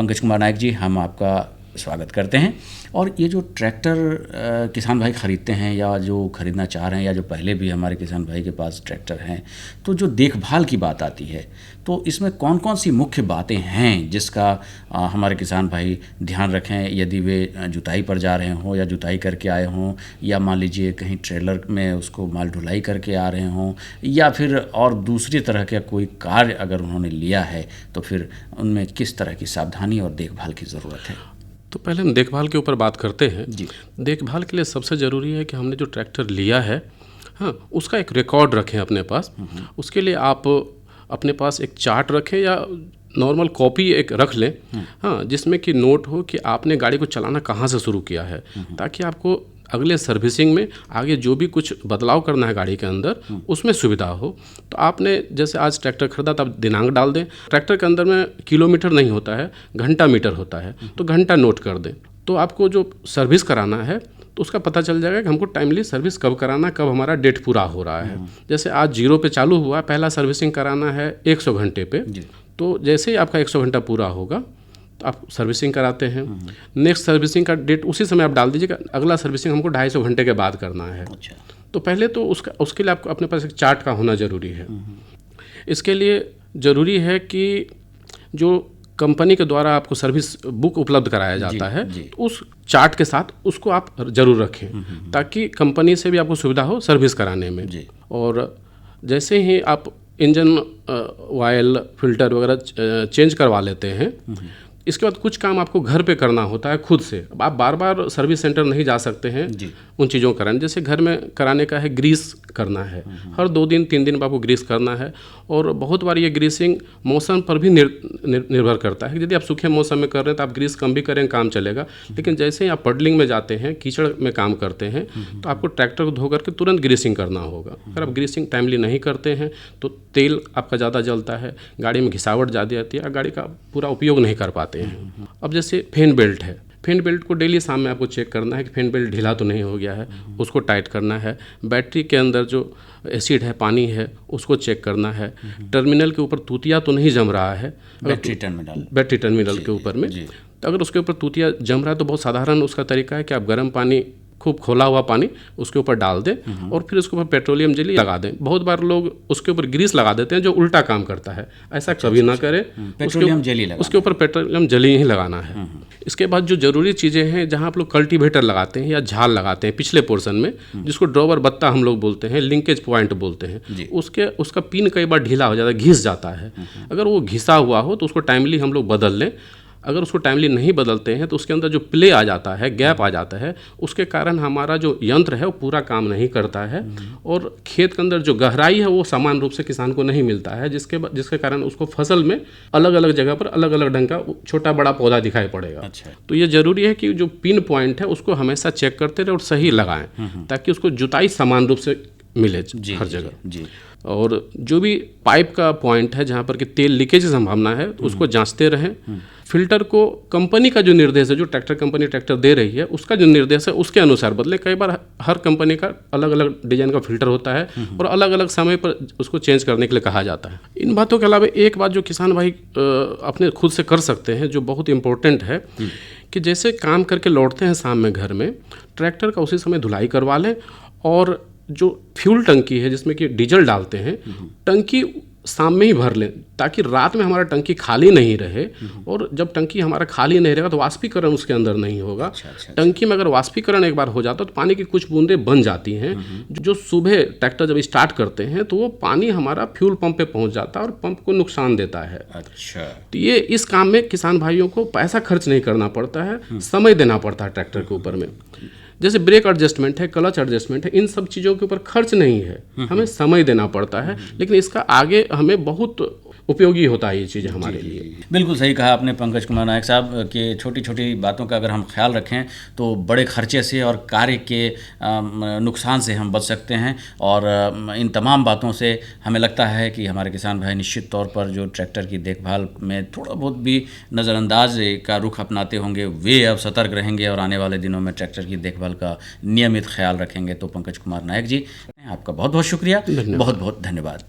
पंकज कुमार नायक जी, हम आपका स्वागत करते हैं। और ये जो ट्रैक्टर किसान भाई ख़रीदते हैं या जो ख़रीदना चाह रहे हैं या जो पहले भी हमारे किसान भाई के पास ट्रैक्टर हैं, तो जो देखभाल की बात आती है तो इसमें कौन कौन सी मुख्य बातें हैं जिसका हमारे किसान भाई ध्यान रखें, यदि वे जुताई पर जा रहे हों या जुताई करके आए हों, या मान लीजिए कहीं ट्रेलर में उसको माल ढुलाई करके आ रहे हों, या फिर और दूसरी तरह का कोई कार्य अगर उन्होंने लिया है, तो फिर उनमें किस तरह की सावधानी और देखभाल की ज़रूरत है? तो पहले हम देखभाल के ऊपर बात करते हैं जी। देखभाल के लिए सबसे ज़रूरी है कि हमने जो ट्रैक्टर लिया है, हाँ, उसका एक रिकॉर्ड रखें अपने पास। उसके लिए आप अपने पास एक चार्ट रखें या नॉर्मल कॉपी एक रख लें, हाँ, जिसमें कि नोट हो कि आपने गाड़ी को चलाना कहाँ से शुरू किया है, ताकि आपको अगले सर्विसिंग में आगे जो भी कुछ बदलाव करना है गाड़ी के अंदर उसमें सुविधा हो। तो आपने जैसे आज ट्रैक्टर खरीदा तो आप दिनांक डाल दें। ट्रैक्टर के अंदर में किलोमीटर नहीं होता है, घंटा मीटर होता है, तो घंटा नोट कर दें। तो आपको जो सर्विस कराना है तो उसका पता चल जाएगा कि हमको टाइमली सर्विस कब कराना, कब हमारा डेट पूरा हो रहा है। जैसे आज 0 पे चालू हुआ, पहला सर्विसिंग कराना है 100 घंटे पे, तो जैसे ही आपका 100 घंटा पूरा होगा तो आप सर्विसिंग कराते हैं। नेक्स्ट सर्विसिंग का डेट उसी समय आप डाल दीजिएगा, अगला सर्विसिंग हमको 250 घंटे के बाद करना है। अच्छा। तो पहले तो उसके लिए आपको अपने पास एक चार्ट का होना ज़रूरी है। इसके लिए ज़रूरी है कि जो कंपनी के द्वारा आपको सर्विस बुक उपलब्ध कराया जाता है, तो उस चार्ट के साथ उसको आप ज़रूर रखें, ताकि कंपनी से भी आपको सुविधा हो सर्विस कराने में। और जैसे ही आप इंजन ऑयल फिल्टर वगैरह चेंज करवा लेते हैं, इसके बाद कुछ काम आपको घर पे करना होता है खुद से। अब आप बार बार सर्विस सेंटर नहीं जा सकते हैं उन चीज़ों को कराने। जैसे घर में कराने का है, ग्रीस करना है, हर 2 दिन 3 दिन पर आपको ग्रीस करना है। और बहुत बार ये ग्रीसिंग मौसम पर भी निर्भर करता है। यदि आप सूखे मौसम में कर रहे हैं तो आप ग्रीस कम भी करें, काम चलेगा। लेकिन जैसे ही आप पडलिंग में जाते हैं, कीचड़ में काम करते हैं, तो आपको ट्रैक्टर को धो करके तुरंत ग्रीसिंग करना होगा। अगर आप ग्रीसिंग टाइमली नहीं करते हैं तो तेल आपका ज़्यादा जलता है, गाड़ी में घिसावट ज़्यादा आती है, गाड़ी का पूरा उपयोग नहीं कर पाते हैं। अब जैसे फैन बेल्ट है, फैन बेल्ट को डेली शाम में आपको चेक करना है कि फैन बेल्ट ढीला तो नहीं हो गया है, उसको टाइट करना है। बैटरी के अंदर जो एसिड है, पानी है, उसको चेक करना है। टर्मिनल के ऊपर तूतिया तो नहीं जम रहा है, बैटरी टर्मिनल के ऊपर में। तो अगर उसके ऊपर तूतिया जम रहा है तो बहुत साधारण उसका तरीका है कि आप गर्म पानी, खूब खोला हुआ पानी उसके ऊपर डाल दें और फिर उसके ऊपर पेट्रोलियम जेली लगा दें। बहुत बार लोग उसके ऊपर ग्रीस लगा देते हैं, जो उल्टा काम करता है। ऐसा कभी ना करें, पेट्रोलियम जेली लगाना, उसके ऊपर पेट्रोलियम जेली ही लगाना है। इसके बाद जो ज़रूरी चीज़ें हैं, जहाँ आप लोग कल्टीवेटर लगाते हैं या झाल लगाते हैं पिछले पोर्शन में, जिसको ड्रॉवर बत्ता हम लोग बोलते हैं, लिंकेज पॉइंट बोलते हैं, उसका पिन कई बार ढीला हो जाता है, घिस जाता है। अगर वो घिसा हुआ हो तो उसको टाइमली हम लोग बदल लें। अगर उसको टाइमली नहीं बदलते हैं तो उसके अंदर जो प्ले आ जाता है, गैप आ जाता है, उसके कारण हमारा जो यंत्र है वो पूरा काम नहीं करता है। और खेत के अंदर जो गहराई है वो समान रूप से किसान को नहीं मिलता है, जिसके कारण उसको फसल में अलग अलग जगह पर अलग अलग ढंग का छोटा बड़ा पौधा दिखाई पड़ेगा। अच्छा। तो ये ज़रूरी है कि जो पिन पॉइंट है उसको हमेशा चेक करते रहे और सही लगाएं, ताकि उसको जुताई समान रूप से मिले हर जगह। और जो भी पाइप का पॉइंट है जहाँ पर कि तेल लीकेज की संभावना है, तो उसको जांचते रहें। फिल्टर को कंपनी का जो निर्देश है, जो ट्रैक्टर कंपनी ट्रैक्टर दे रही है, उसका जो निर्देश है उसके अनुसार बदले। कई बार हर कंपनी का अलग अलग डिजाइन का फिल्टर होता है और अलग अलग समय पर उसको चेंज करने के लिए कहा जाता है। इन बातों के अलावा एक बात जो किसान भाई अपने खुद से कर सकते हैं, जो बहुत इंपॉर्टेंट है, कि जैसे काम करके लौटते हैं शाम में घर में, ट्रैक्टर का उसी समय धुलाई करवा लें। और जो फ्यूल टंकी है जिसमें कि डीजल डालते हैं, टंकी शाम में ही भर लें, ताकि रात में हमारा टंकी खाली नहीं रहे। और जब टंकी हमारा खाली नहीं रहेगा तो वाष्पीकरण उसके अंदर नहीं होगा। टंकी में अगर वाष्पीकरण एक बार हो जाता तो पानी की कुछ बूंदें बन जाती हैं, जो सुबह ट्रैक्टर जब स्टार्ट करते हैं तो वो पानी हमारा फ्यूल पंप पे पहुंच जाता है और पंप को नुकसान देता है। अच्छा। तो ये इस काम में किसान भाइयों को पैसा खर्च नहीं करना पड़ता है, समय देना पड़ता है ट्रैक्टर के ऊपर में। जैसे ब्रेक एडजस्टमेंट है, क्लच एडजस्टमेंट है, इन सब चीज़ों के ऊपर खर्च नहीं है, हमें समय देना पड़ता है। लेकिन इसका आगे हमें बहुत उपयोगी होता है ये चीज़ हमारे लिए। बिल्कुल सही कहा आपने पंकज कुमार नायक साहब कि छोटी छोटी बातों का अगर हम ख्याल रखें तो बड़े खर्चे से और कार्य के नुकसान से हम बच सकते हैं। और इन तमाम बातों से हमें लगता है कि हमारे किसान भाई निश्चित तौर पर जो ट्रैक्टर की देखभाल में थोड़ा बहुत भी नज़रअंदाज का रुख अपनाते होंगे, वे अब सतर्क रहेंगे और आने वाले दिनों में ट्रैक्टर की देखभाल का नियमित ख्याल रखेंगे। तो पंकज कुमार नायक जी, आपका बहुत बहुत शुक्रिया, बहुत बहुत धन्यवाद।